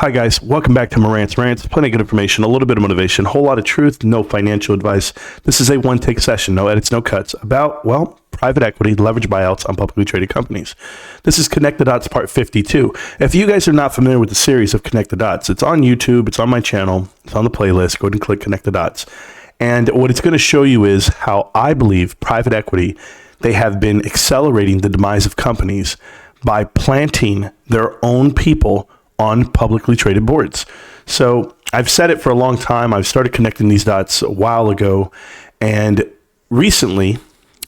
Hi guys, welcome back to Marantz. Marantz, plenty of good information, a little bit of motivation, a whole lot of truth, no financial advice. This is a one-take session, no edits, no cuts, about, well, private equity, leverage buyouts on publicly traded companies. This is Connect the Dots Part 52. If you guys are not familiar with the series of Connect the Dots, it's on YouTube, it's on my channel, it's on the playlist. Go ahead and click Connect the Dots. And what it's going to show you is how I believe private equity, they have been accelerating the demise of companies by planting their own people on publicly traded boards. So I've said it for a long time. I've started connecting these dots a while ago. And recently,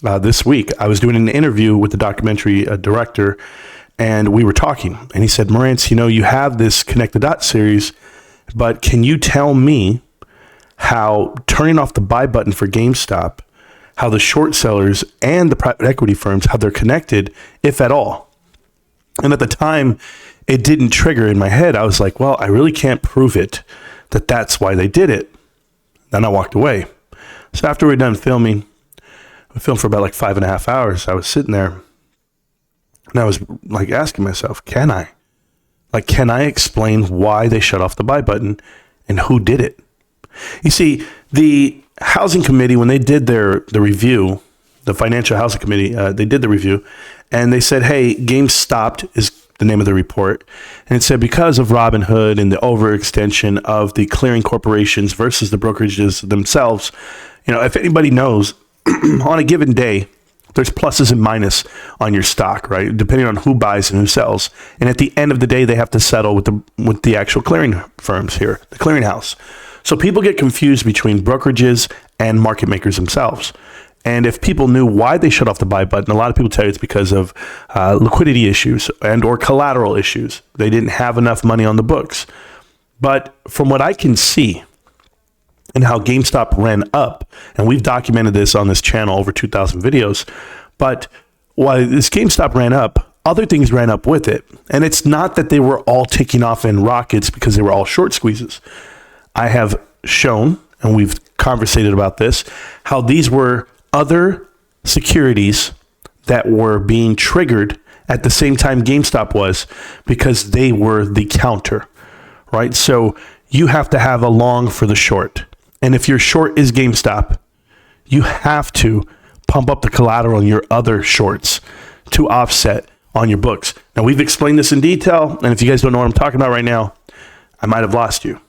this week, I was doing an interview with the documentary director, and we were talking. And he said, Marantz, you have this Connect the Dots series, but can you tell me how turning off the buy button for GameStop, how the short sellers and the private equity firms, how they're connected, if at all? And at the time, it didn't trigger in my head. I was like, well, I really can't prove it, that that's why they did it. Then I walked away. So after we were done filming, we filmed for about like 5.5 hours. I was sitting there and I was like asking myself, can I explain why they shut off the buy button and who did it? You see, the housing committee, when they did the review, the financial housing committee, they did the review, and they said, hey, GameStop is the name of the report. And it said, because of Robinhood and the overextension of the clearing corporations versus the brokerages themselves, if anybody knows, on a given day, there's pluses and minuses on your stock, right? Depending on who buys and who sells. And at the end of the day, they have to settle with the actual clearing firms here, the clearinghouse. So people get confused between brokerages and market makers themselves. And if people knew why they shut off the buy button, a lot of people tell you it's because of liquidity issues and or collateral issues. They didn't have enough money on the books. But from what I can see and how GameStop ran up, and we've documented this on this channel, over 2,000 videos, but while this GameStop ran up, other things ran up with it. And it's not that they were all taking off in rockets because they were all short squeezes. I have shown, and we've conversated about this, how these were other securities that were being triggered at the same time GameStop was, because they were the counter, right? So you have to have a long for the short. And if your short is GameStop, you have to pump up the collateral in your other shorts to offset on your books. Now, we've explained this in detail, and if you guys don't know what I'm talking about right now, I might have lost you.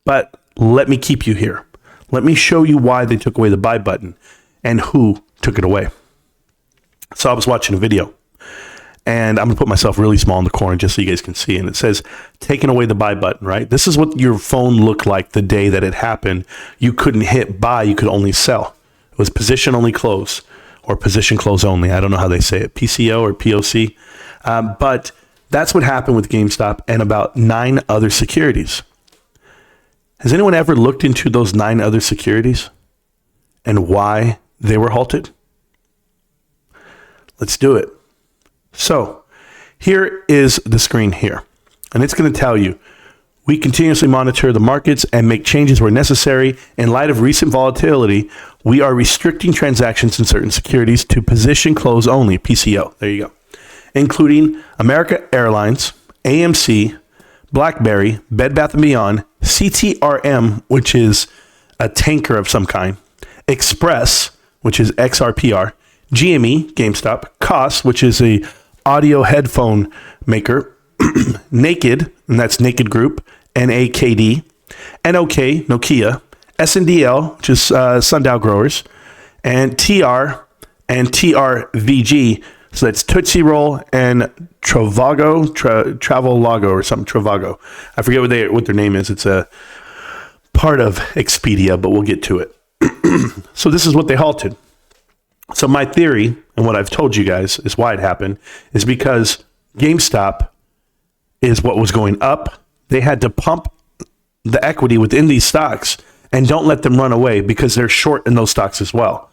But let me keep you here. Let me show you why they took away the buy button and who took it away. So I was watching a video, and I'm going to put myself really small in the corner just so you guys can see. And it says, taking away the buy button, right? This is what your phone looked like the day that it happened. You couldn't hit buy, you could only sell. It was position only close, or position close only. I don't know how they say it, PCO or POC. But that's what happened with GameStop and about 9 other securities. Has anyone ever looked into those 9 other securities and why they were halted? Let's do it. So here is the screen here, and it's going to tell you, we continuously monitor the markets and make changes where necessary. In light of recent volatility, we are restricting transactions in certain securities to position close only, PCO. There you go. Including America Airlines, AMC, BlackBerry, Bed Bath & Beyond, CTRM, which is a tanker of some kind, Express, which is XRPR, GME, GameStop, COS, which is a audio headphone maker, Naked, and that's Naked Group, NAKD, NOK, Nokia, SNDL, which is Sundial Growers, and TR and TRVG, so that's Tootsie Roll and Travago, Travelogo or something, Travago. I forget what their name is. It's a part of Expedia, but we'll get to it. So this is what they halted. So my theory, and what I've told you guys is why it happened, is because GameStop is what was going up. They had to pump the equity within these stocks and don't let them run away because they're short in those stocks as well.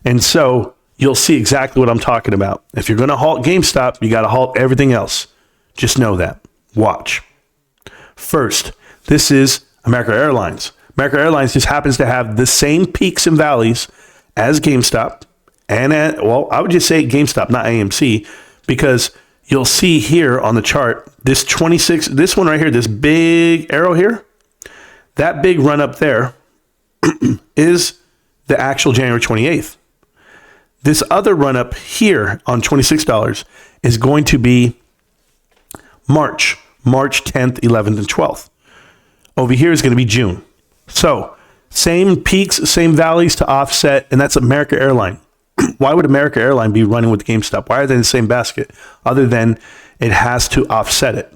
And so you'll see exactly what I'm talking about. If you're going to halt GameStop, you got to halt everything else. Just know that. Watch. First, this is America Airlines. America Airlines just happens to have the same peaks and valleys as GameStop. And I would just say GameStop, not AMC, because you'll see here on the chart, this 26, this one right here, this big arrow here, that big run up there is the actual January 28th. This other run up here on $26 is going to be March 10th, 11th, and 12th. Over here is going to be June. So same peaks, same valleys to offset, and that's America Airline. Why would America Airline be running with GameStop? Why are they in the same basket? Other than it has to offset it.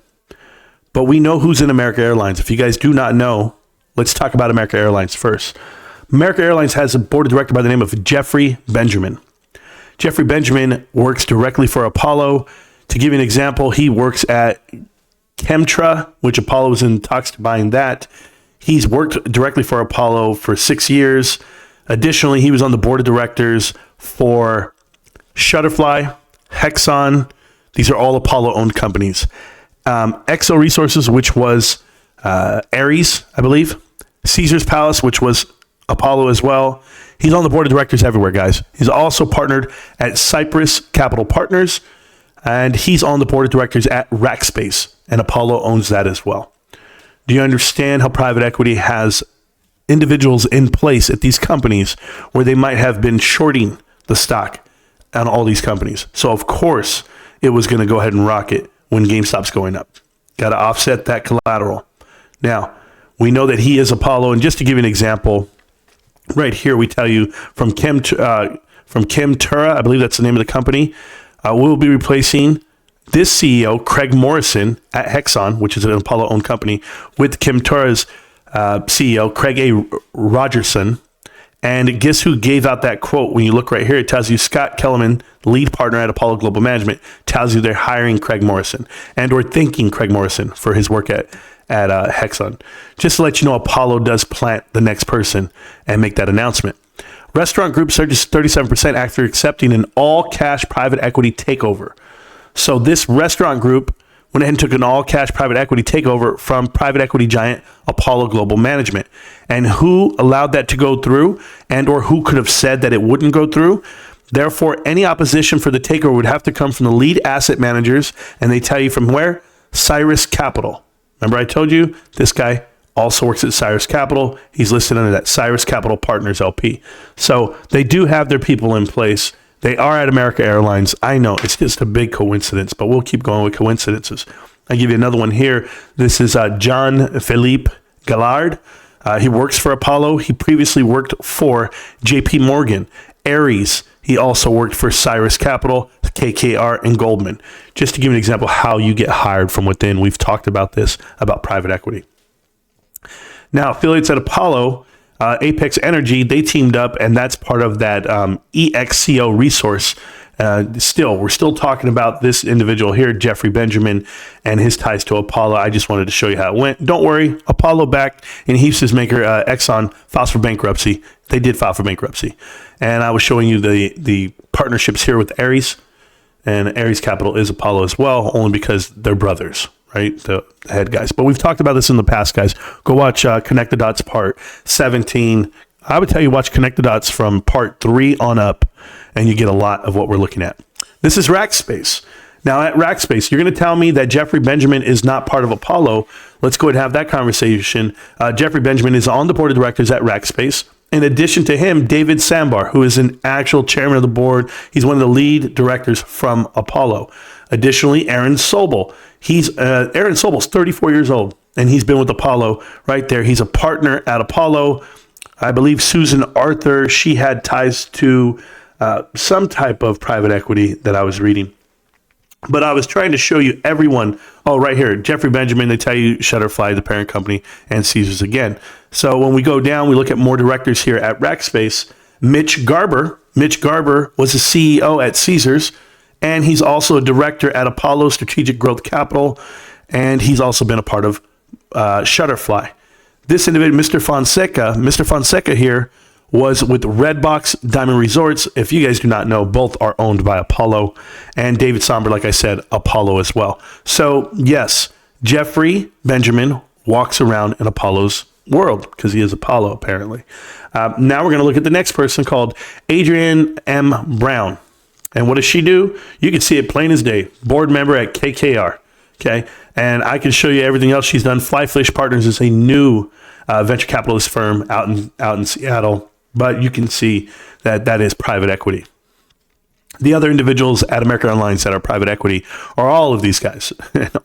But we know who's in America Airlines. If you guys do not know, let's talk about America Airlines first. America Airlines has a board of directors by the name of Jeffrey Benjamin. Jeffrey Benjamin works directly for Apollo. To give you an example, he works at Chemtra, which Apollo is in talks to buying that. He's worked directly for Apollo for 6 years. Additionally, he was on the board of directors for Shutterfly, Hexon. These are all Apollo-owned companies. Exo Resources, which was Ares, I believe. Caesar's Palace, which was Apollo as well. He's on the board of directors everywhere, guys. He's also partnered at Cypress Capital Partners, and he's on the board of directors at Rackspace, and Apollo owns that as well. Do you understand how private equity has individuals in place at these companies where they might have been shorting the stock on all these companies? So, of course, it was going to go ahead and rocket when GameStop's going up. Got to offset that collateral. Now, we know that he is Apollo, and just to give you an example, right here we tell you from Chemtura, I believe that's the name of the company, we'll be replacing this CEO, Craig Morrison, at Hexon, which is an Apollo-owned company, with Chemtura's CEO, Craig A. Rogerson. And guess who gave out that quote? When you look right here, it tells you Scott Kellerman, lead partner at Apollo Global Management, tells you they're hiring Craig Morrison and or thanking Craig Morrison for his work at Hexon. Just to let you know, Apollo does plant the next person and make that announcement. Restaurant Group surges 37% after accepting an all-cash private equity takeover. So this restaurant group went ahead and took an all-cash private equity takeover from private equity giant Apollo Global Management. And who allowed that to go through, and or who could have said that it wouldn't go through? Therefore, any opposition for the takeover would have to come from the lead asset managers, and they tell you from where? Cyrus Capital. Remember I told you this guy also works at Cyrus Capital. He's listed under that Cyrus Capital Partners LP. So they do have their people in place. They are at America Airlines. I know it's just a big coincidence, but we'll keep going with coincidences. I'll give you another one here. This is John Philippe Gallard. He works for Apollo. He previously worked for JP Morgan, Ares. He also worked for Cyrus Capital, KKR, and Goldman. Just to give you an example of how you get hired from within. We've talked about this, about private equity. Now, affiliates at Apollo, Apex Energy, they teamed up, and that's part of that EXCO resource. We're still talking about this individual here, Jeffrey Benjamin, and his ties to Apollo. I just wanted to show you how it went. Don't worry, Apollo backed, and Houston's maker Exxon files for bankruptcy. They did file for bankruptcy. And I was showing you the partnerships here with Ares, and Ares Capital is Apollo as well, only because they're brothers, right? The head guys. But we've talked about this in the past, guys. Go watch Connect the Dots part 17. I would tell you watch Connect the Dots from part 3 on up, and you get a lot of what we're looking at. This is Rackspace. Now, at Rackspace, you're going to tell me that Jeffrey Benjamin is not part of Apollo. Let's go ahead and have that conversation. Jeffrey Benjamin is on the board of directors at Rackspace. In addition to him, David Sambar, who is an actual chairman of the board. He's one of the lead directors from Apollo. Additionally, Aaron Sobel. Aaron Sobel's 34 years old, and he's been with Apollo right there. He's a partner at Apollo. I believe Susan Arthur, she had ties to some type of private equity that I was reading. But I was trying to show you everyone. Oh, right here, Jeffrey Benjamin, they tell you Shutterfly, the parent company, and Caesars again. So when we go down, we look at more directors here at Rackspace. Mitch Garber was a CEO at Caesars, and he's also a director at Apollo Strategic Growth Capital, and he's also been a part of Shutterfly. This individual, Mr. Fonseca here, was with Redbox Diamond Resorts. If you guys do not know, both are owned by Apollo. And David Somber, like I said, Apollo as well. So, yes, Jeffrey Benjamin walks around in Apollo's world because he is Apollo, apparently. Now we're going to look at the next person called Adrian M. Brown. And what does she do? You can see it plain as day. Board member at KKR. Okay. And I can show you everything else she's done. Flyfish Partners is a new venture capitalist firm out in Seattle. But you can see that is private equity. The other individuals at American Airlines that are private equity are all of these guys.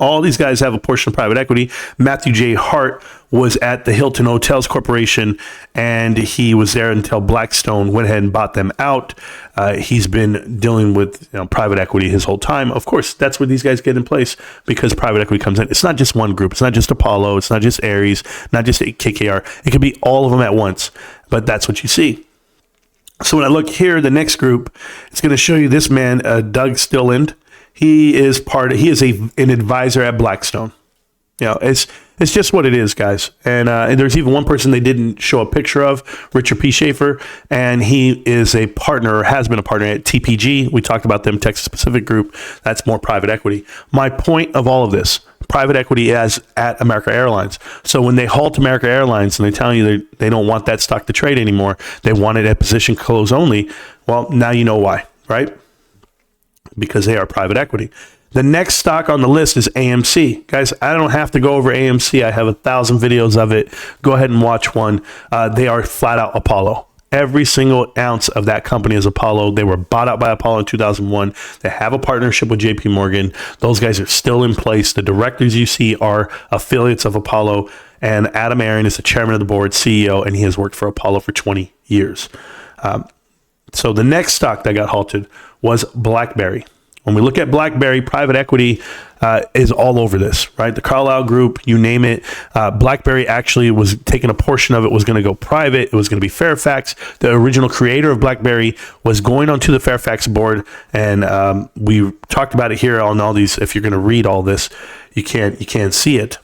All these guys have a portion of private equity. Matthew J. Hart was at the Hilton Hotels Corporation, and he was there until Blackstone went ahead and bought them out. He's been dealing with private equity his whole time. Of course, that's where these guys get in place because private equity comes in. It's not just one group. It's not just Apollo. It's not just Ares, not just KKR. It could be all of them at once, but that's what you see. So when I look here, the next group, it's going to show you this man, Doug Stilland. He is an advisor at Blackstone. It's just what it is, guys. And there's even one person they didn't show a picture of, Richard P. Schaefer, and he is a partner, or has been a partner at TPG. We talked about them, Texas Pacific Group. That's more private equity. My point of all of this, private equity is at American Airlines. So when they halt American Airlines and they tell you they don't want that stock to trade anymore, they want it at position close only, well, now you know why, right? Because they are private equity. The next stock on the list is AMC. Guys, I don't have to go over AMC. I have 1,000 videos of it. Go ahead and watch one. They are flat out Apollo. Every single ounce of that company is Apollo. They were bought out by Apollo in 2001. They have a partnership with JP Morgan. Those guys are still in place. The directors you see are affiliates of Apollo. And Adam Aron is the chairman of the board, CEO, and he has worked for Apollo for 20 years. So the next stock that got halted was BlackBerry. When we look at BlackBerry, private equity is all over this, right? The Carlyle Group, you name it. BlackBerry actually was taking a portion of it, was going to go private. It was going to be Fairfax. The original creator of BlackBerry was going onto the Fairfax board, and we talked about it here on all these. If you're going to read all this, you can't see it.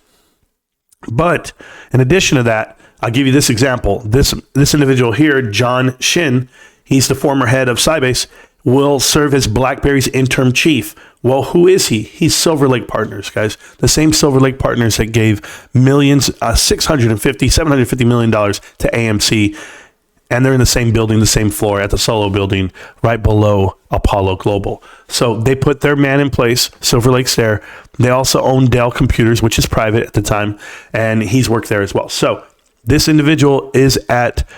But in addition to that, I'll give you this example. This individual here, John Shin, he's the former head of Sybase, will serve as BlackBerry's interim chief. Well, who is he? He's Silver Lake Partners, guys. The same Silver Lake Partners that gave millions, $750 million to AMC. And they're in the same building, the same floor at the Solo building right below Apollo Global. So they put their man in place, Silver Lake's there. They also own Dell Computers, which is private at the time. And he's worked there as well. So this individual is at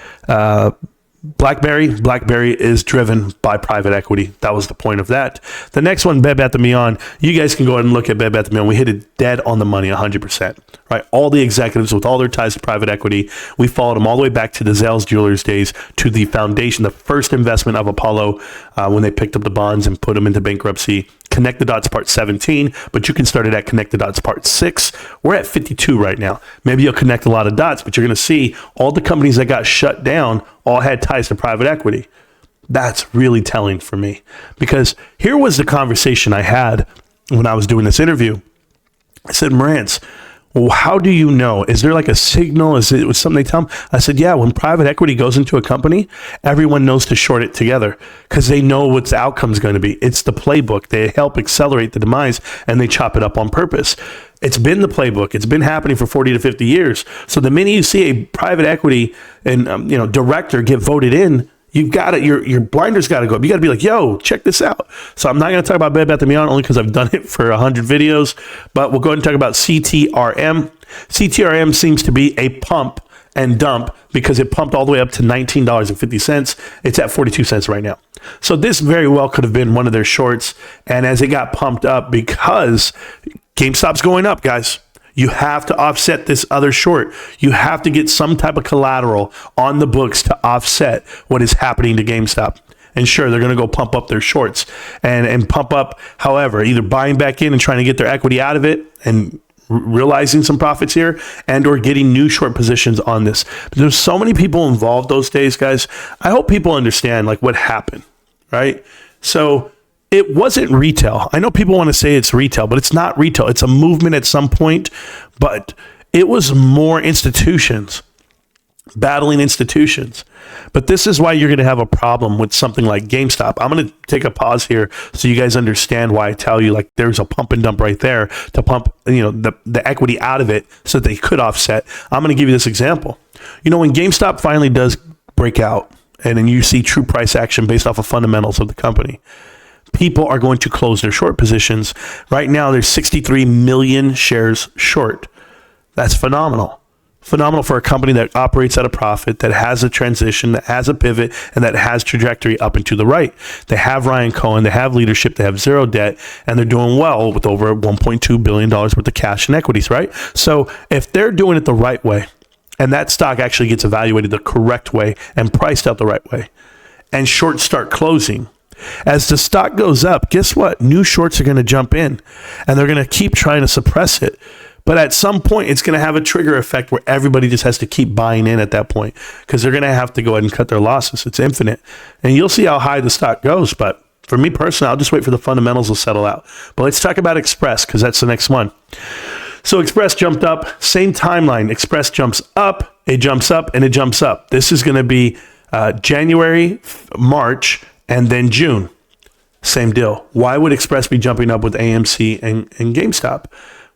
BlackBerry. BlackBerry is driven by private equity. That was the point of that. The next one, Bed Bath & Beyond. You guys can go ahead and look at Bed Bath & Beyond. We hit it dead on the money, 100%. Right? All the executives with all their ties to private equity, we followed them all the way back to the Zales Jewelers days, to the foundation, the first investment of Apollo when they picked up the bonds and put them into bankruptcy. Connect the Dots Part 17, but you can start it at Connect the Dots Part 6. We're at 52 right now. Maybe you'll connect a lot of dots, but you're going to see all the companies that got shut down all had ties to private equity. That's really telling for me, because here was the conversation I had when I was doing this interview. I said, Marantz, well, how do you know? Is there like a signal? Is it something they tell them? I said, yeah, when private equity goes into a company, everyone knows to short it together because they know what the outcome is going to be. It's the playbook. They help accelerate the demise, and they chop it up on purpose. It's been the playbook. It's been happening for 40 to 50 years. So the minute you see a private equity and director get voted in, you've got to, your blinders got to go up. You got to be like, yo, check this out. So I'm not going to talk about Bed Bath & Beyond only because I've done it for 100 videos, but we'll go ahead and talk about CTRM. CTRM seems to be a pump and dump because it pumped all the way up to $19.50. It's at 42 cents right now. So this very well could have been one of their shorts. And as it got pumped up, because GameStop's going up, guys, you have to offset this other short. You have to get some type of collateral on the books to offset what is happening to GameStop. And sure, they're going to go pump up their shorts and pump up, however, either buying back in and trying to get their equity out of it and realizing some profits here, and or getting new short positions on this. But there's so many people involved those days, guys. I hope people understand like what happened, right? So it wasn't retail. I know people want to say it's retail, but it's not retail. It's a movement at some point, but it was more institutions battling institutions. But this is why you're going to have a problem with something like GameStop. I'm going to take a pause here so you guys understand why I tell you like there's a pump and dump right there to pump the equity out of it so that they could offset. I'm going to give you this example. When GameStop finally does break out and then you see true price action based off of fundamentals of the company, people are going to close their short positions. Right now, there's 63 million shares short. That's phenomenal. Phenomenal for a company that operates at a profit, that has a transition, that has a pivot, and that has trajectory up and to the right. They have Ryan Cohen, they have leadership, they have zero debt, and they're doing well with over $1.2 billion worth of cash and equities, right? So if they're doing it the right way, and that stock actually gets evaluated the correct way and priced out the right way, and shorts start closing, as the stock goes up, guess what? New shorts are going to jump in, and they're going to keep trying to suppress it. But at some point, it's going to have a trigger effect where everybody just has to keep buying in at that point, because they're going to have to go ahead and cut their losses. It's infinite. And you'll see how high the stock goes. But for me personally, I'll just wait for the fundamentals to settle out. But let's talk about Express, because that's the next one. So Express jumped up. Same timeline. Express jumps up, it jumps up, and it jumps up. This is going to be January, March, and then June. Same deal. Why would Express be jumping up with AMC and GameStop?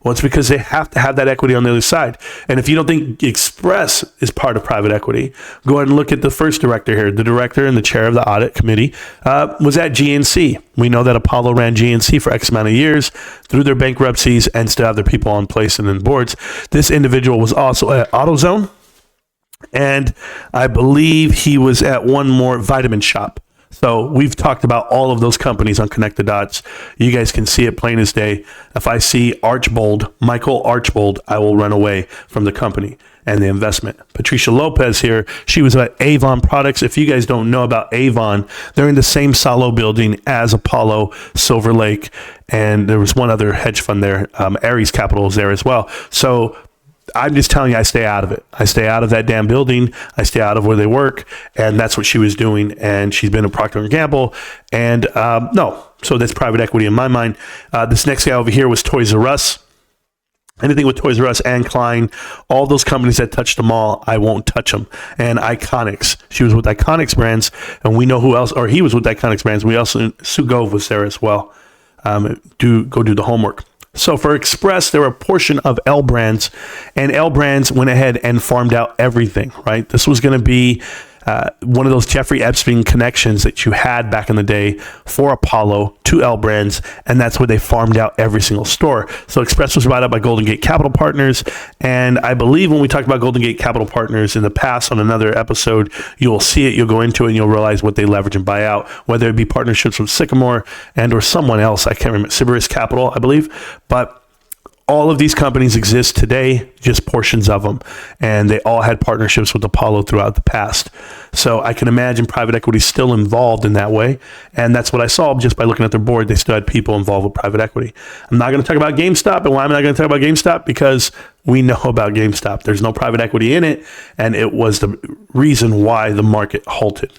Well, it's because they have to have that equity on the other side. And if you don't think Express is part of private equity, go ahead and look at the first director here. The director and the chair of the audit committee was at GNC. We know that Apollo ran GNC for X amount of years through their bankruptcies and still have their people on place and in boards. This individual was also at AutoZone, and I believe he was at one more Vitamin Shop. So we've talked about all of those companies on Connect the Dots. You guys can see it plain as day. If I see Michael Archbold, I will run away from the company and the investment. Patricia Lopez here, she was at Avon Products. If you guys don't know about Avon, they're in the same silo building as Apollo, Silver Lake, and there was one other hedge fund there. Ares Capital is there as well. So I'm just telling you, I stay out of it. I stay out of that damn building. I stay out of where they work. And that's what she was doing. And she's been a Procter & Gamble. And no, so that's private equity in my mind. This next guy over here was Toys R Us. Anything with Toys R Us and Klein, all those companies that touched them all, I won't touch them. And Iconics, she was with Iconics Brands. And we know who else, or he was with Iconics Brands. We also, Sugove was there as well. Go do the homework. So for Express, they were a portion of L Brands, and L Brands went ahead and farmed out everything, right? This was going to be one of those Jeffrey Epstein connections that you had back in the day for Apollo to L Brands, and that's where they farmed out every single store. So Express was bought out by Golden Gate Capital Partners, and I believe when we talked about Golden Gate Capital Partners in the past on another episode, you'll see it, you'll go into it, and you'll realize what they leverage and buy out, whether it be partnerships with Sycamore and or someone else. I can't remember, Sybaris Capital, I believe, but all of these companies exist today, just portions of them, and they all had partnerships with Apollo throughout the past. So I can imagine private equity still involved in that way, and that's what I saw just by looking at their board. They still had people involved with private equity. I'm not going to talk about GameStop, and why am I not going to talk about GameStop? Because we know about GameStop. There's no private equity in it, and it was the reason why the market halted.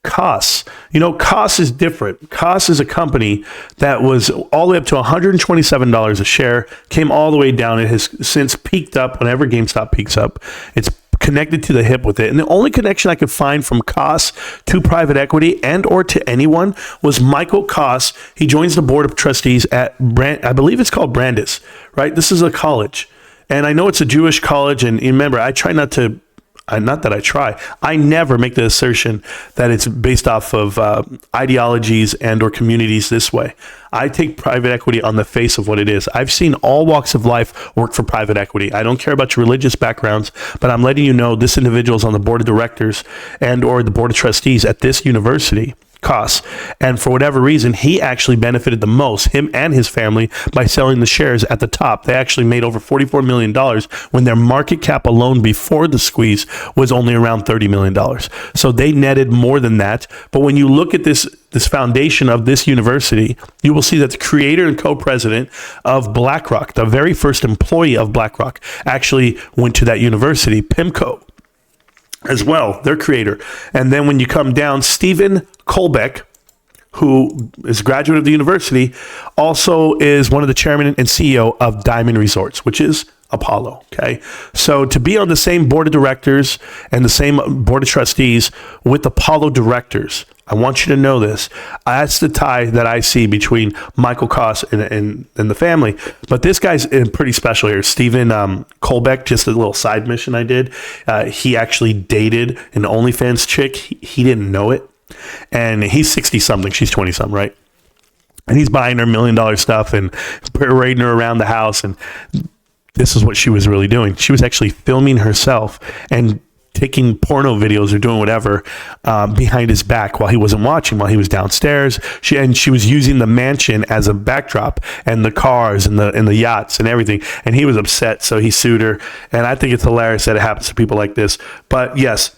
Koss. Koss is different. Koss is a company that was all the way up to $127 a share, came all the way down. It has since peaked up whenever GameStop peaks up. It's connected to the hip with it. And the only connection I could find from Koss to private equity and or to anyone was Michael Koss. He joins the board of trustees at I believe it's called Brandeis, right? This is a college. And I know it's a Jewish college. And remember, I try not to I never make the assertion that it's based off of ideologies and or communities this way. I take private equity on the face of what it is. I've seen all walks of life work for private equity. I don't care about your religious backgrounds, but I'm letting you know this individual is on the board of directors and or the board of trustees at this university. Koss. And for whatever reason, he actually benefited the most, him and his family, by selling the shares at the top. They actually made over $44 million when their market cap alone before the squeeze was only around $30 million. So they netted more than that. But when you look at this foundation of this university, you will see that the creator and co-president of BlackRock, the very first employee of BlackRock, actually went to that university, PIMCO as well, their creator. And then when you come down, Stephen Colbeck, who is a graduate of the university, also is one of the chairman and CEO of Diamond Resorts, which is Apollo. Okay. So to be on the same board of directors and the same board of trustees with Apollo directors, I want you to know this. That's the tie that I see between Michael Koss and the family. But this guy's pretty special here. Stephen Colbeck, just a little side mission I did. He actually dated an OnlyFans chick. He didn't know it. And he's 60 something, she's 20 something, right? And he's buying her $1 million stuff and parading her around the house. And this is what she was really doing. She was actually filming herself and taking porno videos or doing whatever behind his back while he wasn't watching, while he was downstairs. She was using the mansion as a backdrop, and the cars and the yachts and everything. And he was upset, so he sued her. And I think it's hilarious that it happens to people like this. But yes,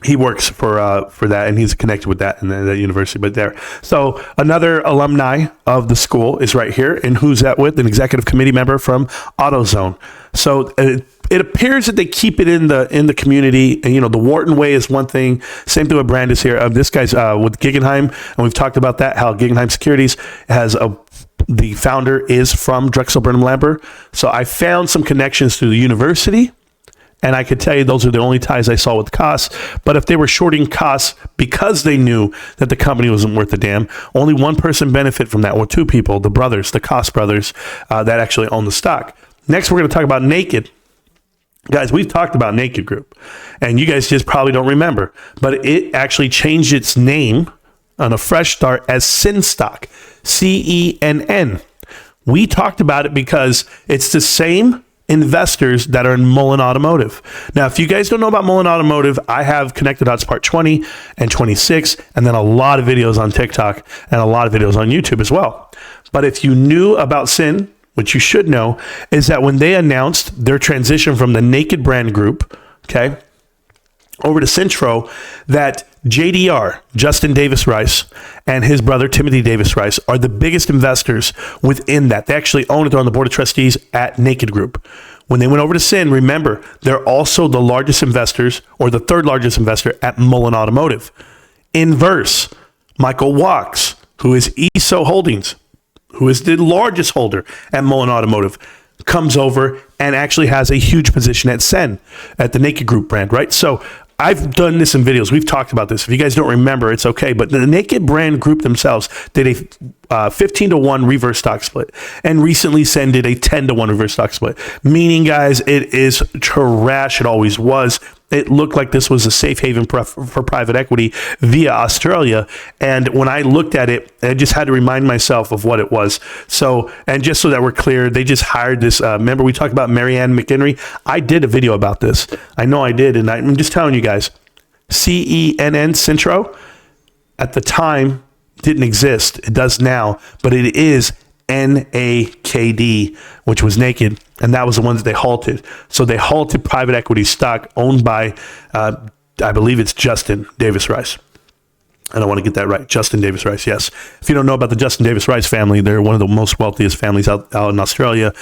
he works for that, and he's connected with that in that university. But there, so another alumni of the school is right here, and who's that with? An executive committee member from AutoZone. So it appears that they keep it in the community, and the Wharton way is one thing. Same thing with Brandis here. This guy's with Guggenheim, and we've talked about that. How Guggenheim Securities has the founder is from Drexel Burnham Lambert. So I found some connections through the university. And I could tell you those are the only ties I saw with costs. But if they were shorting costs because they knew that the company wasn't worth a damn, only one person benefited from that, or two people, the brothers, the Koss brothers, that actually own the stock. Next, we're going to talk about Naked. Guys, we've talked about Naked Group, and you guys just probably don't remember. But it actually changed its name on a fresh start as Cinn Stock, CENN. We talked about it because it's the same investors that are in Mullen Automotive. Now, if you guys don't know about Mullen Automotive, I have Connected Dots Part 20 and 26, and then a lot of videos on TikTok and a lot of videos on YouTube as well. But if you knew about Cinn, what you should know is that when they announced their transition from the Naked brand group, okay, over to Centro, that JDR, Justin Davis Rice, and his brother Timothy Davis Rice are the biggest investors within that. They actually own it. They're on the board of trustees at Naked Group. When they went over to Cinn, remember, they're also the largest investors, or the third largest investor at Mullen Automotive. Inverse, Michael Wachs, who is ESO Holdings, who is the largest holder at Mullen Automotive, comes over and actually has a huge position at Cinn, at the Naked Group brand, right? So I've done this in videos. We've talked about this. If you guys don't remember, it's okay. But the Naked brand group themselves did a 15-to-1 reverse stock split. And recently Cinn did a 10-to-1 reverse stock split. Meaning, guys, it is trash. It always was. It looked like this was a safe haven for private equity via Australia. And when I looked at it, I just had to remind myself of what it was. So, and just so that we're clear, they just hired this. Remember, we talked about Marianne McHenry? I did a video about this. I know I did. And I'm just telling you guys, CENN, Centro, at the time didn't exist. It does now, but it is NAKD, which was Naked, and that was the one that they halted. So they halted private equity stock owned by, I believe it's Justin Davis Rice. And I want to get that right. Justin Davis Rice, yes. If you don't know about the Justin Davis Rice family, they're one of the most wealthiest families out in Australia.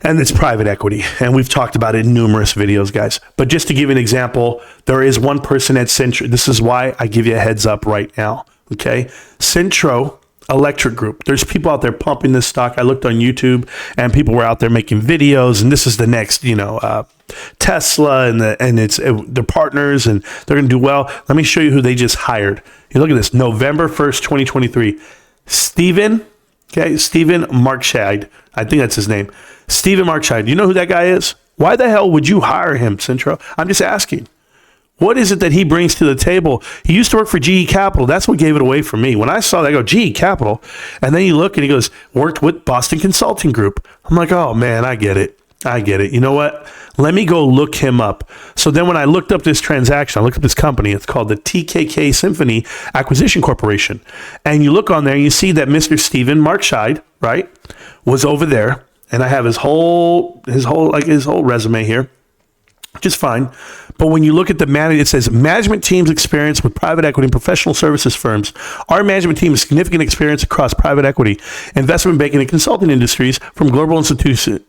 And it's private equity. And we've talked about it in numerous videos, guys. But just to give you an example, there is one person at Centro. This is why I give you a heads up right now. Okay? Centro Electric Group. There's people out there pumping this stock. I looked on YouTube, and people were out there making videos, and this is the next, Tesla, and they're partners, and they're going to do well. Let me show you who they just hired. You look at this, November 1st, 2023. Stephen Markscheid. I think that's his name. Stephen Markscheid. You know who that guy is? Why the hell would you hire him, Centro? I'm just asking. What is it that he brings to the table? He used to work for GE Capital. That's what gave it away for me. When I saw that, I go, GE Capital. And then you look and he goes, worked with Boston Consulting Group. I'm like, oh, man, I get it. You know what? Let me go look him up. So then when I looked up this transaction, I looked up this company. It's called the TKK Symphony Acquisition Corporation. And you look on there and you see that Mr. Stephen Markscheid, right, was over there. And I have his whole resume here. Just fine. But when you look at the management, it says management team's experience with private equity and professional services firms. Our management team has significant experience across private equity, investment banking, and consulting industries from global institutions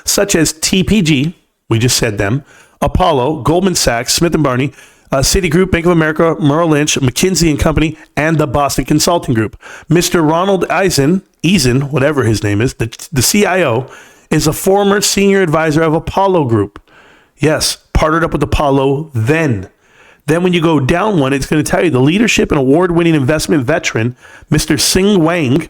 such as TPG, we just said them, Apollo, Goldman Sachs, Smith & Barney, Citigroup, Bank of America, Merrill Lynch, McKinsey & Company, and the Boston Consulting Group. Mr. Ronald Eisen, whatever his name is, the CIO, is a former senior advisor of Apollo Group. Yes, partnered up with Apollo then. Then when you go down one, it's going to tell you the leadership and award-winning investment veteran, Mr. Sing Wang.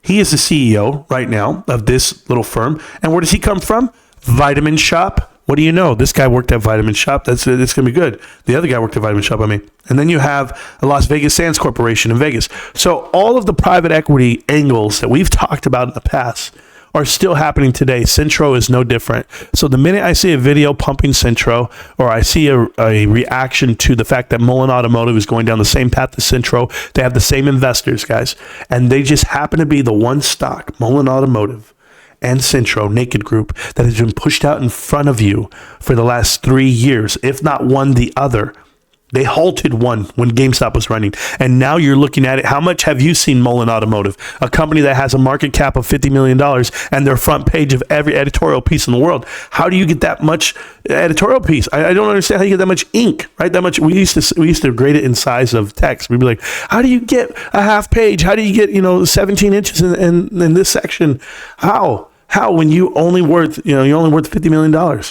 He is the CEO right now of this little firm. And where does he come from? Vitamin Shoppe, What do you know? This guy worked at Vitamin Shop. It's going to be good. The other guy worked at Vitamin Shop, And then you have a Las Vegas Sands Corporation in Vegas. So all of the private equity angles that we've talked about in the past are still happening today. Centro is no different. So the minute I see a video pumping Centro, or I see a reaction to the fact that Mullen Automotive is going down the same path as Centro, they have the same investors, guys, and they just happen to be the one stock, Mullen Automotive and Centro, Naked Group, that has been pushed out in front of you for the last 3 years, if not one the other. They halted one when GameStop was running. And now you're looking at it. How much have you seen Mullen Automotive, a company that has a market cap of $50 million and their front page of every editorial piece in the world? How do you get that much editorial piece? I don't understand how you get that much ink, right? That much. We used to grade it in size of text. We'd be like, how do you get a half page? How do you get, 17 inches in this section? How when you only worth, you're only worth $50 million?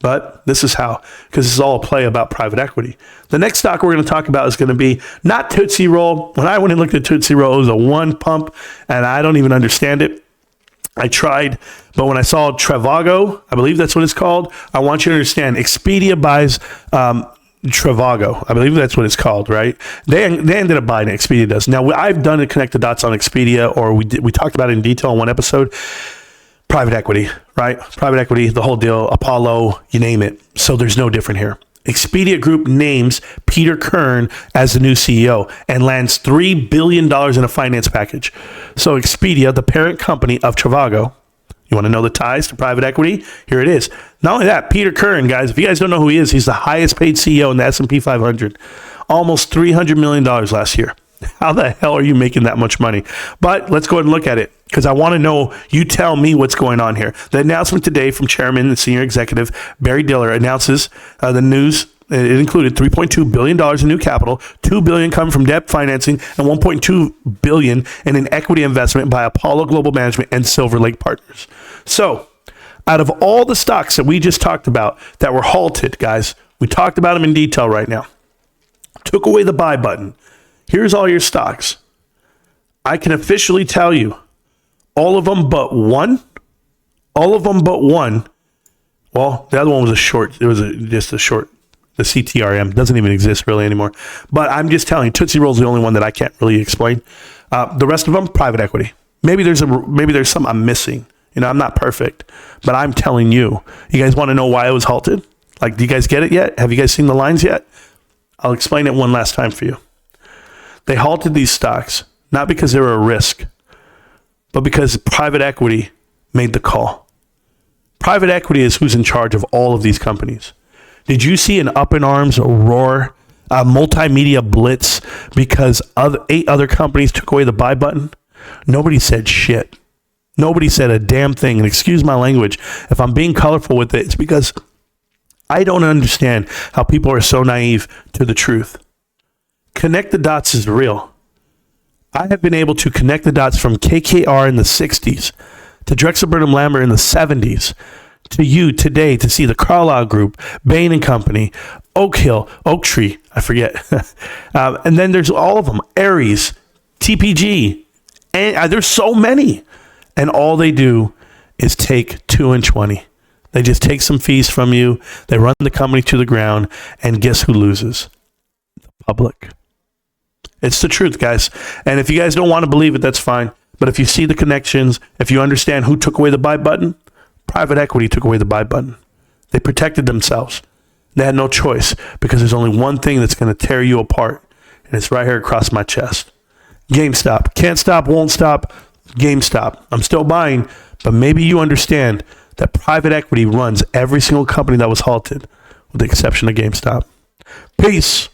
But this is how, because this is all a play about private equity. The next stock we're going to talk about is going to be not Tootsie Roll. When I went and looked at Tootsie Roll, it was a one pump, and I don't even understand it. I tried, but when I saw Trivago, I believe that's what it's called. I want you to understand, Expedia buys Trivago. I believe that's what it's called, right? They ended up buying it. Expedia does. Now, I've done it, connect the dots on Expedia, or we talked about it in detail in one episode. Private equity, right? Private equity, the whole deal, Apollo, you name it. So there's no different here. Expedia Group names Peter Kern as the new CEO and lands $3 billion in a finance package. So Expedia, the parent company of Trivago, you want to know the ties to private equity? Here it is. Not only that, Peter Kern, guys, if you guys don't know who he is, he's the highest paid CEO in the S&P 500. Almost $300 million last year. How the hell are you making that much money? But let's go ahead and look at it, because I want to know, you tell me what's going on here. The announcement today from Chairman and Senior Executive Barry Diller announces the news. It included $3.2 billion in new capital, $2 billion coming from debt financing, and $1.2 billion in an equity investment by Apollo Global Management and Silver Lake Partners. So out of all the stocks that we just talked about that were halted, guys, we talked about them in detail right now. Took away the buy button. Here's all your stocks. I can officially tell you, all of them but one. Well, the other one was a short. It was just a short. The CTRM doesn't even exist really anymore. But I'm just telling you, Tootsie Roll is the only one that I can't really explain. The rest of them, private equity. Maybe there's some I'm missing. I'm not perfect, but I'm telling you. You guys want to know why it was halted? Like, do you guys get it yet? Have you guys seen the lines yet? I'll explain it one last time for you. They halted these stocks, not because they were a risk, but because private equity made the call. Private equity is who's in charge of all of these companies. Did you see an up in arms roar, a multimedia blitz because 8 other companies took away the buy button? Nobody said shit. Nobody said a damn thing. And excuse my language, if I'm being colorful with it, it's because I don't understand how people are so naive to the truth. Connect the dots is real. I have been able to connect the dots from KKR in the 60s to Drexel Burnham Lambert in the 70s to you today to see the Carlyle Group, Bain & Company, Oak Tree, I forget. And then there's all of them, Ares, TPG, and there's so many. And all they do is take 2 and 20. They just take some fees from you. They run the company to the ground, and guess who loses? The public. It's the truth, guys. And if you guys don't want to believe it, that's fine. But if you see the connections, if you understand who took away the buy button, private equity took away the buy button. They protected themselves. They had no choice, because there's only one thing that's going to tear you apart, and it's right here across my chest. GameStop. Can't stop, won't stop. GameStop. I'm still buying, but maybe you understand that private equity runs every single company that was halted, with the exception of GameStop. Peace.